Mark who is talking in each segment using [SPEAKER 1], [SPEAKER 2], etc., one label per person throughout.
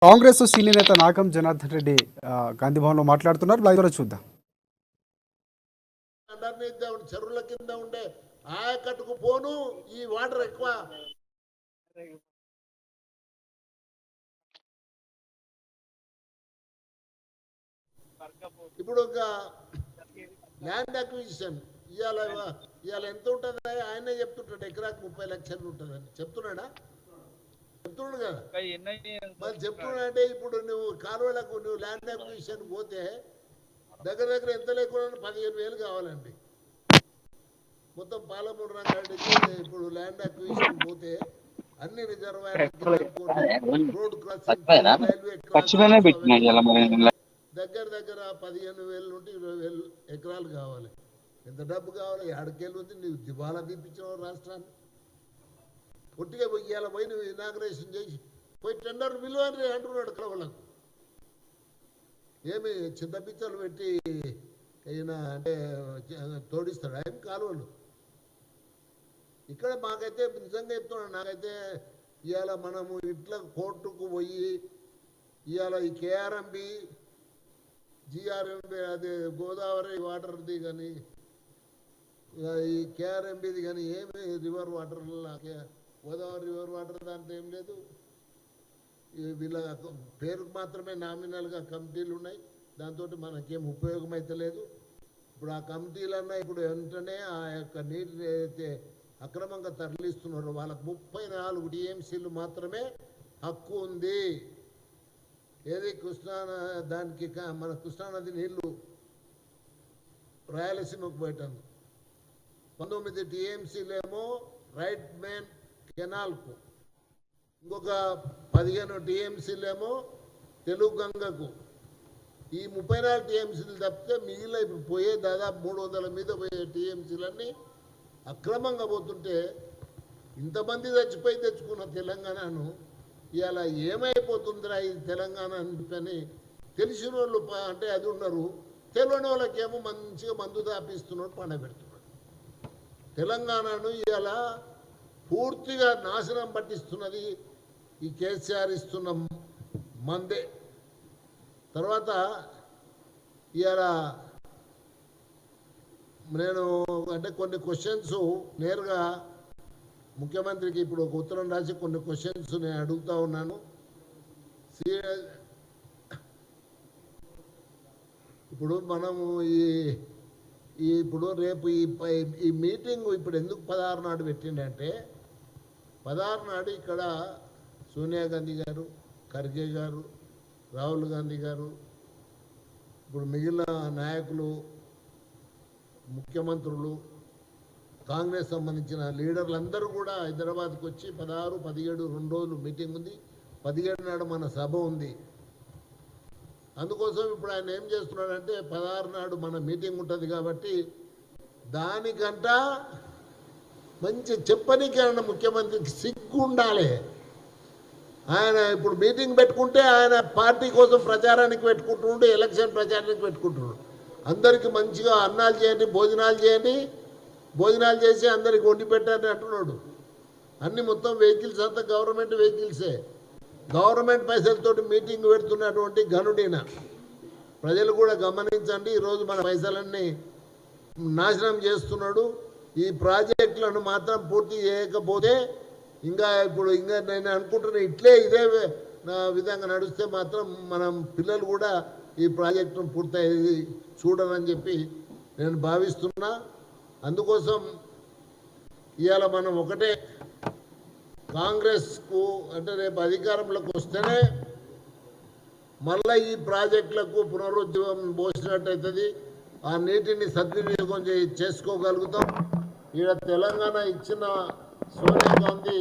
[SPEAKER 1] Congress senior నేత నాగం జనార్దన్ రెడ్డి గాంధీ భవన్లో మాట్లాడుతున్నారు. లైవ్ లో చూద్దాం.
[SPEAKER 2] చెరువుల కింద ఉండే ఆయకట్టుకు పోను ఈ వాటర్ ఎక్కువ. ఇప్పుడు ఒక ల్యాండ్ అక్విజిషన్ ఇవాళ ఎంత ఉంటుంది ఆయనే చెప్తుంటాడు, ఎకరాకు 30 లక్షలు ఉంటుందని చెప్తున్నాడా? చెప్తున్నాడు కదా. మరి చెప్తున్నా అంటే ఇప్పుడు నువ్వు కాలువలకు నువ్వు ల్యాండ్ అక్విజిషన్ పోతే దగ్గర ఎంత లేకుండా 15,000 కావాలండి. మొత్తం పాలమూరు రంగారెడ్డికి ఇప్పుడు ల్యాండ్ అక్విజిషన్ పోతే అన్ని రిజర్వాయర్ రోడ్ క్రాసింగ్ రైల్వే దగ్గర 15,000 నుండి 20,000 ఎకరాలు కావాలి. ఎంత డబ్బు కావాలి? ఏడకేళ్ళు ఉంది. నువ్వు దివాలా తీపించావు రాష్ట్రాన్ని. పొట్టిగా ఇవాళ పోయి నువ్వు ఇనాగ్రేషన్ చేసి పోయి టెండర్ విలువ అని అంటున్నాడు కలవలకు. ఏమి చింతపిచ్చలు పెట్టి అయినా అంటే తోడిస్తాడు ఆయన కాలువలు. ఇక్కడ మాకైతే నిజంగా చెప్తున్నాడు, నాకైతే ఇవాళ మనము ఇట్లా కోర్టుకు పోయి ఇవాళ ఈ కేఆర్ఎంబి జిఆర్ఎంబి అది గోదావరి వాటర్ది కానీ ఈ కేఆర్ఎంబిది కానీ ఏమి river water Godavari river water దాంట్లో ఏం లేదు. వీళ్ళ పేరుకు మాత్రమే నామినల్గా కమిటీలు ఉన్నాయి. దాంతో మనకేం ఉపయోగం అయితే లేదు. ఇప్పుడు ఆ కమిటీలన్నా ఇప్పుడు వెంటనే ఆ యొక్క నీటిని అయితే అక్రమంగా తరలిస్తున్నారో వాళ్ళకు 34 టీఎంసీలు మాత్రమే హక్కు ఉంది. ఏది దానికి మన కృష్ణానది నీళ్లు రాయలసీమకు పోయటం. 19 టీఎంసీలేమో రైట్ మెయిన్ కెనాల్కు, ఇంకొక 15 టీఎంసీలేమో తెలుగు గంగకు. ఈ 34 టీఎంసీలు తప్పితే మిగిలిన ఇప్పుడు పోయే దాదాపు 300 మీద పోయే టీఎంసీలన్నీ అక్రమంగా పోతుంటే ఇంతమంది చచ్చిపోయి తెచ్చుకున్న తెలంగాణను ఇవాళ ఏమైపోతుందిరా ఈ తెలంగాణ అని తెలిసిన వాళ్ళు అంటే అది ఉన్నారు, తెలియని వాళ్ళకేమో మంచిగా మందు దాపిస్తున్నాడు, పండబెడుతున్నాడు. తెలంగాణను ఇవాళ పూర్తిగా నాశనం పట్టిస్తున్నది ఈ కేసీఆర్ ఇస్తున్న మందే. తర్వాత ఇవాళ నేను అంటే కొన్ని క్వశ్చన్స్ నేరుగా ముఖ్యమంత్రికి ఇప్పుడు ఒక ఉత్తరం రాసి కొన్ని క్వశ్చన్స్ నేను అడుగుతా ఉన్నాను. ఇప్పుడు మనము ఇప్పుడు రేపు ఈ మీటింగ్ ఇప్పుడు ఎందుకు 16 నాడు పెట్టిండంటే 16 నాడు ఇక్కడ సోనియా గాంధీ గారు, ఖర్గే గారు, రాహుల్ గాంధీ గారు, ఇప్పుడు మిగిలిన నాయకులు, ముఖ్యమంత్రులు, కాంగ్రెస్ సంబంధించిన లీడర్లు అందరూ కూడా హైదరాబాద్కి వచ్చి 16, 17 2 రోజులు మీటింగ్ ఉంది. 17 నాడు మన సభ ఉంది. అందుకోసం ఇప్పుడు ఆయన ఏం చేస్తున్నాడంటే 16 నాడు మన మీటింగ్ ఉంటుంది కాబట్టి దానికంట మంచి చెప్పనీకి ముఖ్యమంత్రికి సిగ్గు ఉండాలి. ఆయన ఇప్పుడు మీటింగ్ పెట్టుకుంటే ఆయన పార్టీ కోసం ప్రచారానికి పెట్టుకుంటుండే, ఎలక్షన్ ప్రచారానికి పెట్టుకుంటున్నాడు. అందరికీ మంచిగా అన్నాలు చేయండి, భోజనాలు చేసి అందరికి వండి పెట్టండి అంటున్నాడు. అన్ని మొత్తం వెహికల్స్ అంతా గవర్నమెంట్ వెహికల్సే. గవర్నమెంట్ పైసలతోటి మీటింగ్ పెడుతున్నటువంటి గనుడిన ప్రజలు కూడా గమనించండి. ఈరోజు మన పైసలన్నీ నాశనం చేస్తున్నాడు. ఈ ప్రాజెక్టులను మాత్రం పూర్తి చేయకపోతే ఇంకా నేను అనుకుంటున్నా ఇదే విధంగా నడిస్తే మాత్రం మనం పిల్లలు కూడా ఈ ప్రాజెక్టును పూర్తయ్యేది చూడరని చెప్పి నేను భావిస్తున్నా. అందుకోసం ఇవాళ మనం ఒకటే, కాంగ్రెస్కు అంటే రేపు అధికారంలోకి వస్తేనే మళ్ళీ ఈ ప్రాజెక్టులకు పునరుజ్జీవం పోసినట్టయితుంది. ఆ నీటిని సద్వినియోగం చేసుకోగలుగుతాం. ఇక్కడ తెలంగాణ ఇచ్చిన సోనియా గాంధీ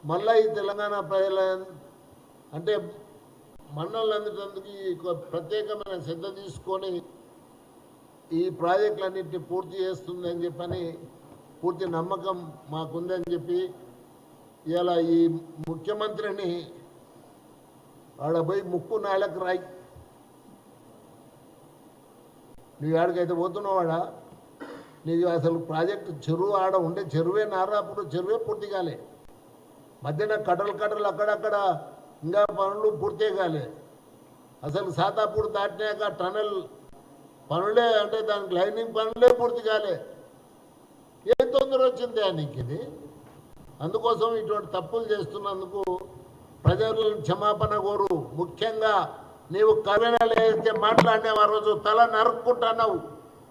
[SPEAKER 2] మళ్ళీ ఈ తెలంగాణ ప్రజల అంటే మన్నలు అందుకు ప్రత్యేకమైన శ్రద్ధ తీసుకొని ఈ ప్రాజెక్టులన్నింటినీ పూర్తి చేస్తుందని చెప్పని పూర్తి నమ్మకం మాకుందని చెప్పి ఇలా ఈ ముఖ్యమంత్రిని ఆడ పోయి ముక్కు నాళ్ళకు రాయి, నువ్వు ఆడికైతే పోతున్నావాడా? నీకు అసలు ప్రాజెక్టు చెరువు ఆడ ఉండే చెరువే నారాపురం చెరువే పూర్తి కాలే. మధ్యన కట్టలు అక్కడక్కడ ఇంకా పనులు పూర్తి కాలే. అసలు సాతాపూర్ దాటినాక టనల్ పనులే, అంటే దానికి లైనింగ్ పనులే పూర్తి కాలే. ఏం తొందర వచ్చింది నీకు ఇది? అందుకోసం ఇటువంటి తప్పులు చేస్తున్నందుకు ప్రజలను క్షమాపణ కోరు. ముఖ్యంగా నీవు కరోనాలు ఏదైతే మాట్లాడినావు ఆ రోజు తల నరుక్కుంటున్నావు,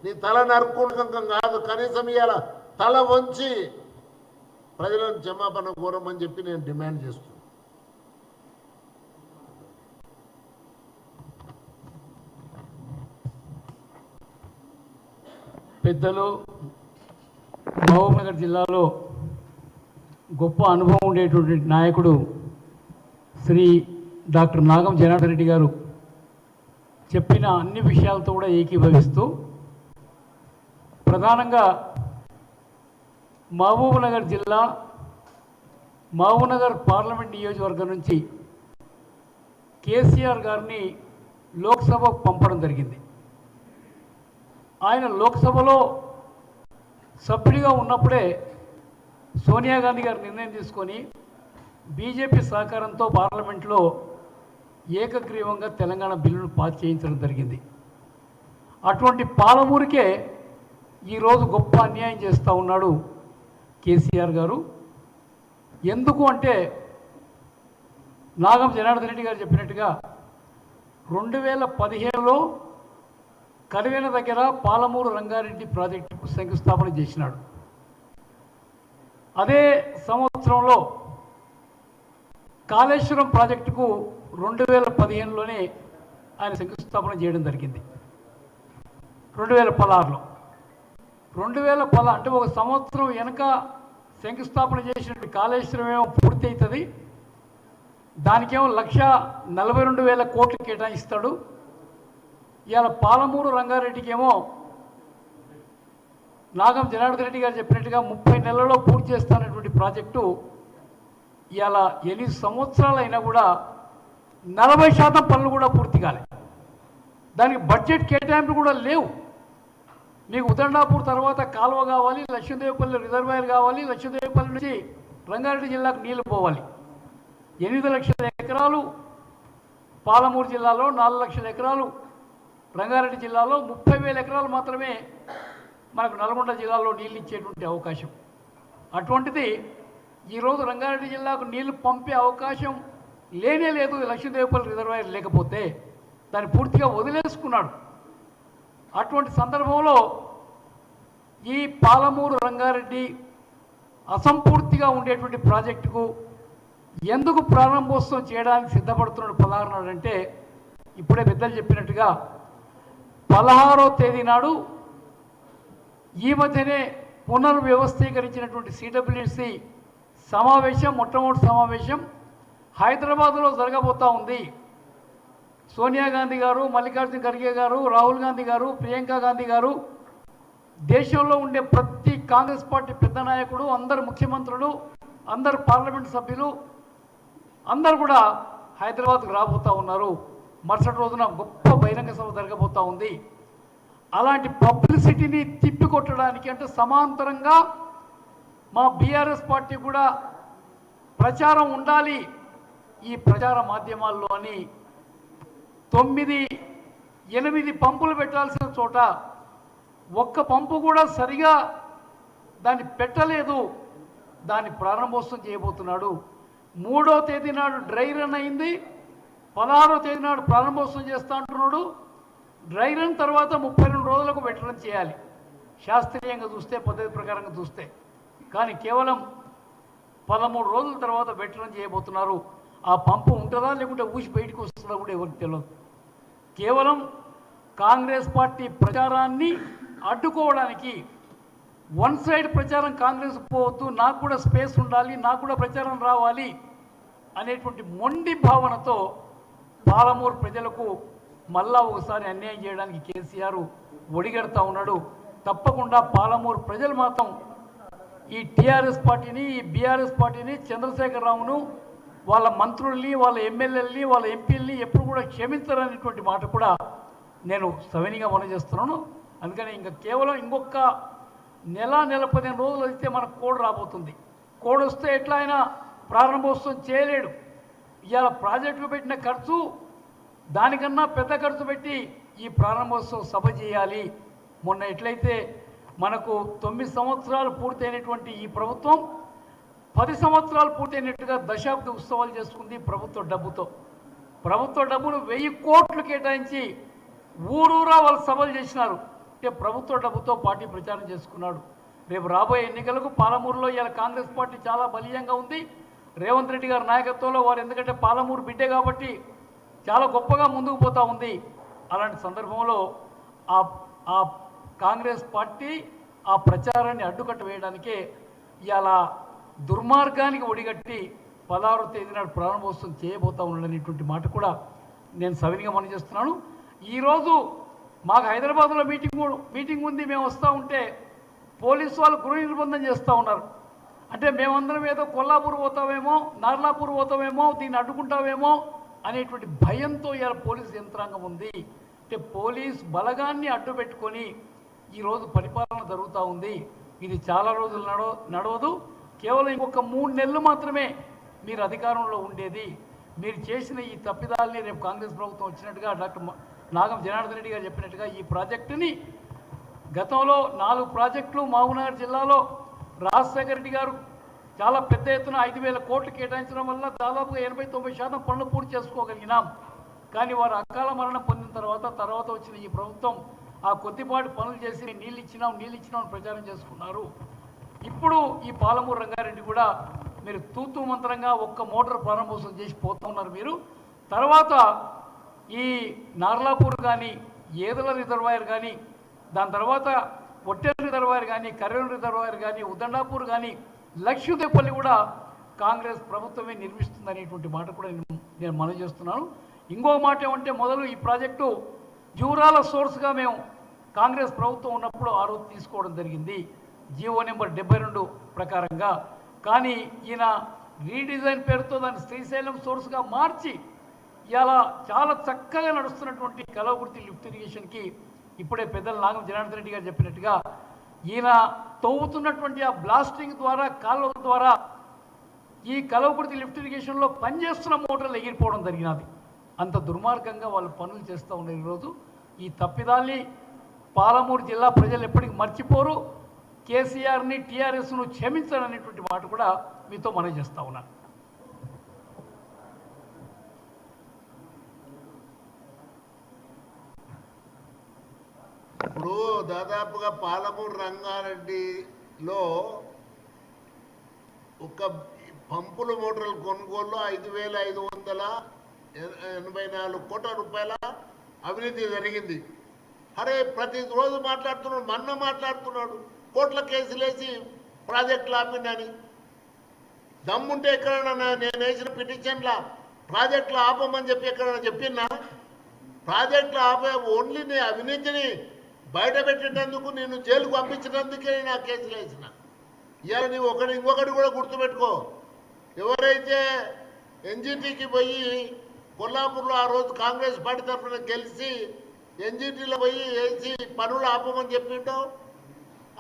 [SPEAKER 2] నీ తల నరుక్కుంటం కాదు, కనీసం ఇవాళ తల వంచి ప్రజలను క్షమాపణ కోరమని చెప్పి నేను డిమాండ్ చేస్తున్నాను.
[SPEAKER 3] పెద్దలు మహబూబ్నగర్ జిల్లాలో గొప్ప అనుభవం ఉండేటువంటి నాయకుడు శ్రీ డాక్టర్ నాగం జనార్దన్ రెడ్డి గారు చెప్పిన అన్ని విషయాలతో కూడా ఏకీభవిస్తూ ప్రధానంగా మహబూబ్నగర్ జిల్లా మహబూబ్నగర్ పార్లమెంట్ నియోజకవర్గం నుంచి కేసీఆర్ గారిని లోక్సభకు పంపడం జరిగింది. ఆయన లోక్సభలో సభ్యుడిగా ఉన్నప్పుడే సోనియా గాంధీ గారు నిర్ణయం తీసుకొని బీజేపీ సహకారంతో పార్లమెంట్లో ఏకగ్రీవంగా తెలంగాణ బిల్లును పాస్ చేయించడం జరిగింది. అటువంటి పాలమూరికే ఈరోజు గొప్ప అన్యాయం చేస్తూ ఉన్నాడు కేసీఆర్ గారు. ఎందుకు అంటే నాగం జనార్దన్ రెడ్డి గారు చెప్పినట్టుగా 2015లో కరివేన దగ్గర పాలమూరు రంగారెడ్డి ప్రాజెక్టుకు శంకుస్థాపన చేసినాడు. అదే సంవత్సరంలో కాళేశ్వరం ప్రాజెక్టుకు 2015లోనే ఆయన శంకుస్థాపన చేయడం జరిగింది. 2016లో 2010 అంటే ఒక సంవత్సరం వెనక శంకుస్థాపన చేసినట్టు కాళేశ్వరం ఏమో పూర్తి అవుతుంది, దానికేమో 1,42,000 కోట్లు కేటాయిస్తాడు. ఇవాళ పాలమూరు రంగారెడ్డికేమో నాగం జనార్దన్ రెడ్డి గారు చెప్పినట్టుగా 30 నెలల్లో పూర్తి చేస్తున్నటువంటి ప్రాజెక్టు ఇవాళ 8 సంవత్సరాలు అయినా కూడా 40% పనులు కూడా పూర్తి కాలే. దానికి బడ్జెట్ కేటాయింపులు కూడా లేవు. మీకు ఉదండాపూర్ తర్వాత కాలువ కావాలి, లక్ష్మీదేవిపల్లి రిజర్వాయర్ కావాలి, లక్ష్మీదేవిపల్లి నుంచి రంగారెడ్డి జిల్లాకు నీళ్లు పోవాలి. 8 లక్షల ఎకరాలు పాలమూరు జిల్లాలో, 4 లక్షల ఎకరాలు రంగారెడ్డి జిల్లాలో, 30,000 ఎకరాలు మాత్రమే మనకు నల్గొండ జిల్లాలో నీళ్ళు ఇచ్చేటువంటి అవకాశం. అటువంటిది ఈరోజు రంగారెడ్డి జిల్లాకు నీళ్లు పంపే అవకాశం లేనే లేదు. లక్ష్మీదేవిపల్లి రిజర్వాయర్ లేకపోతే దాన్ని పూర్తిగా వదిలేసుకున్నాడు. అటువంటి సందర్భంలో ఈ పాలమూరు రంగారెడ్డి అసంపూర్తిగా ఉండేటువంటి ప్రాజెక్టుకు ఎందుకు ప్రారంభోత్సవం చేయడానికి సిద్ధపడుతున్నాడు 16 నాడు అంటే, ఇప్పుడే పెద్దలు చెప్పినట్టుగా 16వ తేదీ నాడు ఈ మధ్యనే పునర్వ్యవస్థీకరించినటువంటి సిడబ్ల్యూసి సమావేశం, మొట్టమొదటి సమావేశం హైదరాబాద్లో జరగబోతూ ఉంది. సోనియా గాంధీ గారు, మల్లికార్జున ఖర్గే గారు, రాహుల్ గాంధీ గారు, ప్రియాంక గాంధీ గారు, దేశంలో ఉండే ప్రతి కాంగ్రెస్ పార్టీ పెద్ద నాయకుడు, అందరు ముఖ్యమంత్రులు, అందరు పార్లమెంట్ సభ్యులు అందరు కూడా హైదరాబాద్కు రాబోతూ ఉన్నారు. మరుసటి రోజున గొప్ప బహిరంగ సభ జరగబోతూ ఉంది. అలాంటి పబ్లిసిటీని తిప్పికొట్టడానికి అంటే సమాంతరంగా మా బీఆర్ఎస్ పార్టీ కూడా ప్రచారం ఉండాలి ఈ ప్రచార మాధ్యమాల్లో అని 9-8 పంపులు పెట్టాల్సిన చోట ఒక్క పంపు కూడా సరిగా దాన్ని పెట్టలేదు. దాన్ని ప్రారంభోత్సవం చేయబోతున్నాడు. 3వ తేదీ నాడు డ్రై రన్ అయింది, 16వ తేదీ నాడు ప్రారంభోత్సవం చేస్తా అంటున్నాడు. డ్రై రన్ తర్వాత 32 రోజులకు వెట్ రన్ చేయాలి శాస్త్రీయంగా చూస్తే, పద్ధతి ప్రకారంగా చూస్తే. కానీ కేవలం 13 రోజుల తర్వాత వెట్ రన్ చేయబోతున్నారు. ఆ పంపు ఉంటుందా లేకుంటే ఊసి బయటకు వస్తుందా కూడా ఎవరికి తెలియదు. కేవలం కాంగ్రెస్ పార్టీ ప్రచారాన్ని అడ్డుకోవడానికి, వన్ సైడ్ ప్రచారం కాంగ్రెస్ పోవద్దు, నాకు కూడా స్పేస్ ఉండాలి, నాకు కూడా ప్రచారం రావాలి అనేటువంటి మొండి భావనతో పాలమూరు ప్రజలకు మళ్ళా ఒకసారి అన్యాయం చేయడానికి కేసీఆర్ ఒడిగడతా ఉన్నాడు. తప్పకుండా పాలమూరు ప్రజలు మాత్రం ఈ టీఆర్ఎస్ పార్టీని, ఈ బీఆర్ఎస్ పార్టీని, చంద్రశేఖరరావును, వాళ్ళ మంత్రుల్ని, వాళ్ళ ఎమ్మెల్యేలని, వాళ్ళ ఎంపీలని ఎప్పుడు కూడా క్షమించరనేటువంటి మాట కూడా నేను సవినీగా మనవి చేస్తున్నాను. అందుకని ఇంకా కేవలం ఇంకొక నెల 15 రోజులు అయితే మనకు కోడ్ రాబోతుంది. కోడ్ వస్తే ఎట్లా అయినా ప్రారంభోత్సవం చేయలేడు. ఇవాళ ప్రాజెక్టుకు పెట్టిన ఖర్చు దానికన్నా పెద్ద ఖర్చు పెట్టి ఈ ప్రారంభోత్సవ సభ చేయాలి. మొన్న ఎట్లయితే మనకు 9 సంవత్సరాలు పూర్తయినటువంటి ఈ ప్రభుత్వం 10 సంవత్సరాలు పూర్తయినట్టుగా దశాబ్ద ఉత్సవాలు చేసుకుంది ప్రభుత్వ డబ్బుతో. ప్రభుత్వ డబ్బును 1000 కోట్లు కేటాయించి ఊరూరా వాళ్ళు సభలు చేసినారు. అంటే ప్రభుత్వ డబ్బుతో పార్టీ ప్రచారం చేసుకున్నాడు. రేపు రాబోయే ఎన్నికలకు పాలమూరులో ఇవాళ కాంగ్రెస్ పార్టీ చాలా బలీయంగా ఉంది. రేవంత్ రెడ్డి గారి నాయకత్వంలో వారు, ఎందుకంటే పాలమూరు బిడ్డే కాబట్టి చాలా గొప్పగా ముందుకు పోతూ ఉంది. అలాంటి సందర్భంలో ఆ కాంగ్రెస్ పార్టీ ఆ ప్రచారాన్ని అడ్డుకట్ట వేయడానికే ఇవాళ దుర్మార్గానికి ఒడిగట్టి 16వ తేదీ నాడు ప్రారంభోత్సవం చేయబోతా ఉండనేటువంటి మాట కూడా నేను సవినిగా మనం చేస్తున్నాను. ఈరోజు మాకు హైదరాబాద్లో మీటింగ్ ఉంది, మేము వస్తూ ఉంటే పోలీసు వాళ్ళు గృహ నిర్బంధం చేస్తూ ఉన్నారు. అంటే మేమందరం ఏదో కొల్లాపూర్ పోతామేమో, నార్లాపూర్ పోతామేమో, దీన్ని అడ్డుకుంటామేమో అనేటువంటి భయంతో ఇవాళ పోలీసు యంత్రాంగం ఉంది. అంటే పోలీస్ బలగాన్ని అడ్డు పెట్టుకొని ఈరోజు పరిపాలన జరుగుతూ ఉంది. ఇది చాలా రోజులు నడవదు. కేవలం ఇంకొక 3 నెలలు మాత్రమే మీరు అధికారంలో ఉండేది. మీరు చేసిన ఈ తప్పిదాలని రేపు కాంగ్రెస్ ప్రభుత్వం వచ్చినట్టుగా డాక్టర్ నాగం జనార్దన్ రెడ్డి గారు చెప్పినట్టుగా ఈ ప్రాజెక్టుని, గతంలో 4 ప్రాజెక్టులు మహబూబ్నగర్ జిల్లాలో రాజశేఖర రెడ్డి గారు చాలా పెద్ద ఎత్తున 5,000 కోట్లు కేటాయించడం వల్ల దాదాపుగా 80-90% పనులు పూర్తి చేసుకోగలిగినాం. కానీ వారు అకాల మరణం పొందిన తర్వాత వచ్చిన ఈ ప్రభుత్వం ఆ కొద్దిపాటి పనులు చేసి నీళ్ళు ఇచ్చినాం ప్రచారం చేసుకున్నారు. ఇప్పుడు ఈ పాలమూరు రంగారెడ్డి కూడా మీరు తూతూ మంత్రంగా ఒక్క మోటార్ ప్రారంభోత్సవం చేసి పోతూ ఉన్నారు. మీరు తర్వాత ఈ నార్లాపూర్ కానీ, ఏదల రిజర్వాయర్ కానీ, దాని తర్వాత ఒట్టెల రిజర్వాయర్ కానీ, కర్రెల రిజర్వాయర్ కానీ, ఉదండాపూర్ కానీ, లక్షదేపల్లి కూడా కాంగ్రెస్ ప్రభుత్వమే నిర్మిస్తుందనేటువంటి మాట కూడా నేను మనవి చేస్తున్నాను. ఇంకో మాట ఏమంటే, మొదలు ఈ ప్రాజెక్టు జూరాల సోర్స్గా మేము కాంగ్రెస్ ప్రభుత్వం ఉన్నప్పుడు ఆ రోజు తీసుకోవడం జరిగింది, జీవో నెంబర్ 72 ప్రకారంగా. కానీ ఈయన రీడిజైన్ పేరుతో దాన్ని శ్రీశైలం సోర్స్గా మార్చి ఇలా చాలా చక్కగా నడుస్తున్నటువంటి కలవకుర్తి లిఫ్ట్ ఇరిగేషన్కి ఇప్పుడే పెద్దల నాగం జనార్దన్ రెడ్డి గారు చెప్పినట్టుగా ఈయన తవ్వుతున్నటువంటి ఆ బ్లాస్టింగ్ ద్వారా, కాలువ ద్వారా ఈ కలవకుర్తి లిఫ్ట్ ఇరిగేషన్లో పనిచేస్తున్న మోటార్లు ఎగిరిపోవడం జరిగినది. అంత దుర్మార్గంగా వాళ్ళు పనులు చేస్తూ ఉన్నారు. ఈరోజు ఈ తప్పిదాల్ని పాలమూరు జిల్లా ప్రజలు ఎప్పటికీ మర్చిపోరు. కేసీఆర్ని, టీఆర్ఎస్ను క్షమించాలనేటువంటి మాట కూడా మీతో మనవి చేస్తూ ఉన్నాను.
[SPEAKER 2] ఇప్పుడు దాదాపుగా పాలమూరు రంగారెడ్డిలో ఒక పంపుల మోటార్ల కొనుగోలులో 5,584 కోట్ల రూపాయల అవినీతి జరిగింది. అరే ప్రతిరోజు మాట్లాడుతున్నాడు, మొన్న మాట్లాడుతున్నాడు కోట్ల కేసులు వేసి ప్రాజెక్టులు ఆపిండని. దమ్ముంటే ఎక్కడన్నా నేను వేసిన పిటిషన్లా ప్రాజెక్టులు ఆపమని చెప్పి ఎక్కడన్నా చెప్పినా? ప్రాజెక్టులు ఆపే ఓన్లీ నీ అవినీతిని బయట పెట్టేటందుకు, నేను జైలుకు పంపించినందుకే నా కేసులు వేసిన. ఇవాళ నీవు ఇంకొకటి కూడా గుర్తుపెట్టుకో. ఎవరైతే ఎన్జిటికి పోయి కొల్లాపూర్లో ఆ రోజు కాంగ్రెస్ పార్టీ తరఫున గెలిచి ఎన్జిటీలో పోయి వేసి పనులు ఆపమని చెప్పిండో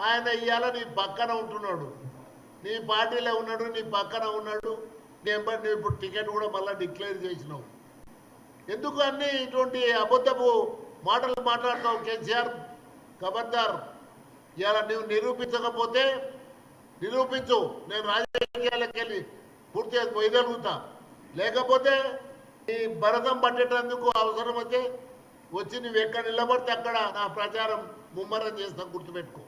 [SPEAKER 2] ఆయన ఇవాళ నీ పక్కన ఉంటున్నాడు, నీ పార్టీలో ఉన్నాడు, నీ పక్కన ఉన్నాడు. నువ్వు ఇప్పుడు టికెట్ కూడా మళ్ళీ డిక్లేర్ చేసినావు. ఎందుకు అన్నీ ఇటువంటి అబద్ధపు మాటలు మాట్లాడతావు? కేసీఆర్ ఖబర్దార్. ఇవాళ నువ్వు నిరూపించకపోతే నిరూపించు, నేను రాజకీయాలకు వెళ్ళి పూర్తిగా వైదొలుగుతా. లేకపోతే ఈ భరతం పట్టేటందుకు అవసరం అయితే వచ్చి నువ్వు ఎక్కడ నిలబడితే అక్కడ నా ప్రచారం ముమ్మరం చేస్తా, గుర్తుపెట్టుకో.